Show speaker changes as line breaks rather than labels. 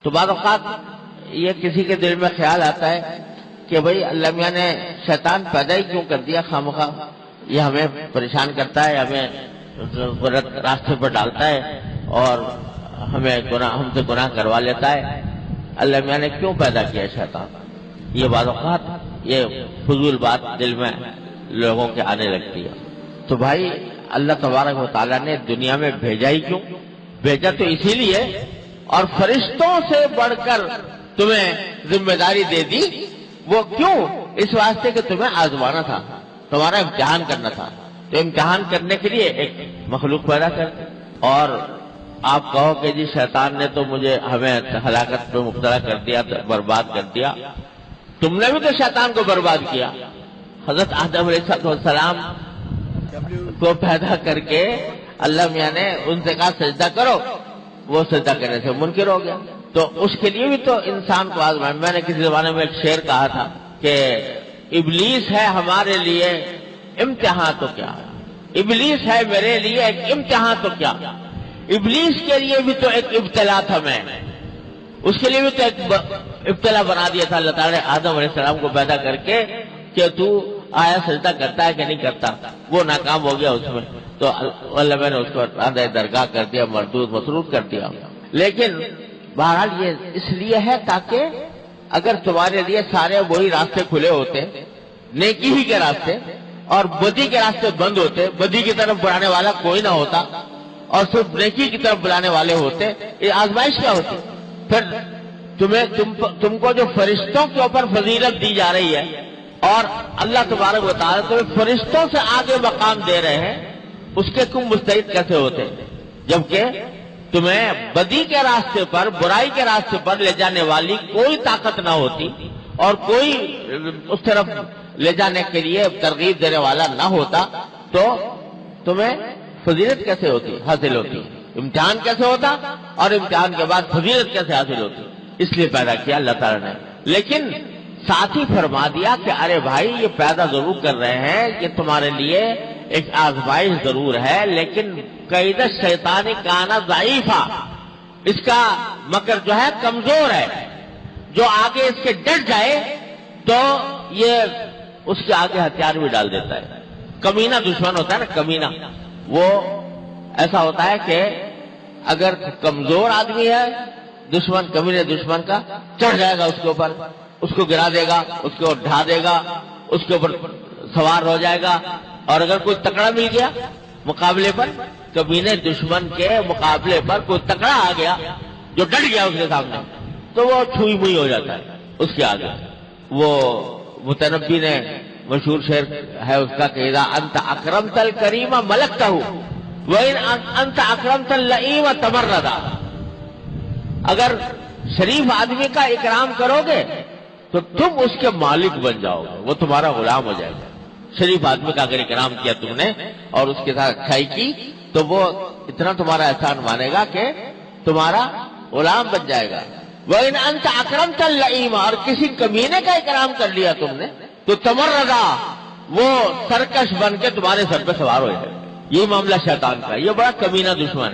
تو بعض اوقات یہ کسی کے دل میں خیال آتا ہے کہ بھئی اللہ میاں نے شیطان پیدا ہی کیوں کر دیا خامخواہ، یہ ہمیں پریشان کرتا ہے، ہمیں غلط راستے پر ڈالتا ہے اور ہم سے گناہ کروا لیتا ہے، اللہ میاں نے کیوں پیدا کیا شیطان؟ یہ بعض اوقات یہ فضول بات دل میں لوگوں کے آنے لگتی ہے۔ تو بھائی اللہ تبارک و تعالیٰ نے دنیا میں بھیجا ہی کیوں؟ بھیجا تو اسی لیے، اور فرشتوں سے بڑھ کر تمہیں ذمہ داری دے دی، وہ کیوں؟ اس واسطے کہ تمہیں آزمانا تھا، تمہارا امتحان کرنا تھا۔ تو امتحان کرنے کے لیے ایک مخلوق پیدا کر، اور آپ کہو کہ جی شیطان نے تو ہمیں ہلاکت پہ مبتلا کر دیا، برباد کر دیا۔ تم نے بھی تو شیطان کو برباد کیا۔ حضرت آدم علیہ السلام کو پیدا کر کے اللہ میاں نے ان سے کہا سجدہ کرو، وہ سجدہ کرنے سے منکر ہو گیا۔ تو اس کے لیے بھی تو انسان کو آزمائے۔ میں نے کسی زمانے میں ایک شعر کہا تھا کہ ابلیس ہے ہمارے لیے امتحان تو کیا، ابلیس ہے میرے لیے ایک امتحان تو کیا، ابلیس کے لیے بھی تو ایک ابتلا تھا، میں اس کے لیے بھی تو ایک ابتلا بنا دیا تھا اللہ تعالیٰ نے آدم علیہ السلام کو پیدا کر کے کہ تو آیا سجدہ کرتا ہے کہ نہیں کرتا۔ وہ ناکام ہو گیا اس میں، تو اللہ میں نے اس کو راندہ درگاہ کر دیا، مردود مسرود کر دیا۔ لیکن بہرحال یہ اس لیے ہے تاکہ اگر تمہارے لیے سارے وہی راستے کھلے ہوتے، نیکی ہی کے راستے، اور بدی کے راستے بند ہوتے، بدی کی طرف بڑھانے والا کوئی نہ ہوتا اور صرف نیکی کی طرف بلانے والے ہوتے، یہ آزمائش کیا ہوتی؟ پھر تم کو جو فرشتوں کے اوپر فضیلت دی جا رہی ہے اور اللہ تبارک و تعالیٰ تمہیں فرشتوں سے آگے مقام دے رہے ہیں، اس کے تم مستعد کیسے ہوتے؟ جبکہ تمہیں بدی کے راستے پر، برائی کے راستے پر لے جانے والی کوئی طاقت نہ ہوتی اور کوئی اس طرف لے جانے کے لیے ترغیب دینے والا نہ ہوتا، تو تمہیں فضیلت کیسے ہوتی حاصل ہوتی؟ امتحان کیسے ہوتا اور امتحان کے بعد فضیلت کیسے حاصل ہوتی؟ اس لیے پیدا کیا اللہ تعالیٰ نے۔ لیکن ساتھ ہی فرما دیا کہ ارے بھائی یہ پیدا ضرور کر رہے ہیں کہ تمہارے لیے ایک آزمائش ضرور ہے، لیکن قید شیطان کانا ضعیفا، اس کا مکر جو ہے کمزور ہے، جو آگے اس کے ڈٹ جائے تو یہ اس کے آگے ہتھیار بھی ڈال دیتا ہے۔ کمینہ دشمن ہوتا ہے نا، کمینہ، وہ ایسا ہوتا ہے کہ اگر کمزور آدمی ہے دشمن، کمینے دشمن کا چڑھ جائے گا اس کے اوپر، اس کو گرا دے گا، اس کو ڈھا دے گا، اس کے اوپر سوار ہو جائے گا۔ اور اگر کوئی تکڑا مل گیا مقابلے پر، کمینے دشمن کے مقابلے پر کوئی تکڑا آ گیا جو ڈٹ گیا اس کے سامنے، تو وہ چھوئی موئی ہو جاتا ہے اس کے آگے۔ وہ متنبی نے مشہور شعر ہے اس کا کہ اذا انت اکرمت الکریم ملکتہ وان انت اکرمت اللئیم تمردا، اگر شریف آدمی کا اکرام کرو گے تو تم اس کے مالک بن جاؤ گے، وہ تمہارا غلام ہو جائے گا۔ شریف آدمی کا اگر اکرام کیا تم نے اور اس کے ساتھ اچھائی کی تو وہ اتنا تمہارا احسان مانے گا کہ تمہارا غلام بن جائے گا۔ وَإِنْ أَنْتَ أَكْرَمْتَ اللَّئِيمَ، اور کسی کمینے کا اکرام کر لیا تم نے تو تمردا، وہ سرکش بن کے تمہارے سر پہ سوار ہو جائے گا۔ یہ معاملہ شیطان کا، یہ بڑا کمینہ دشمن ہے۔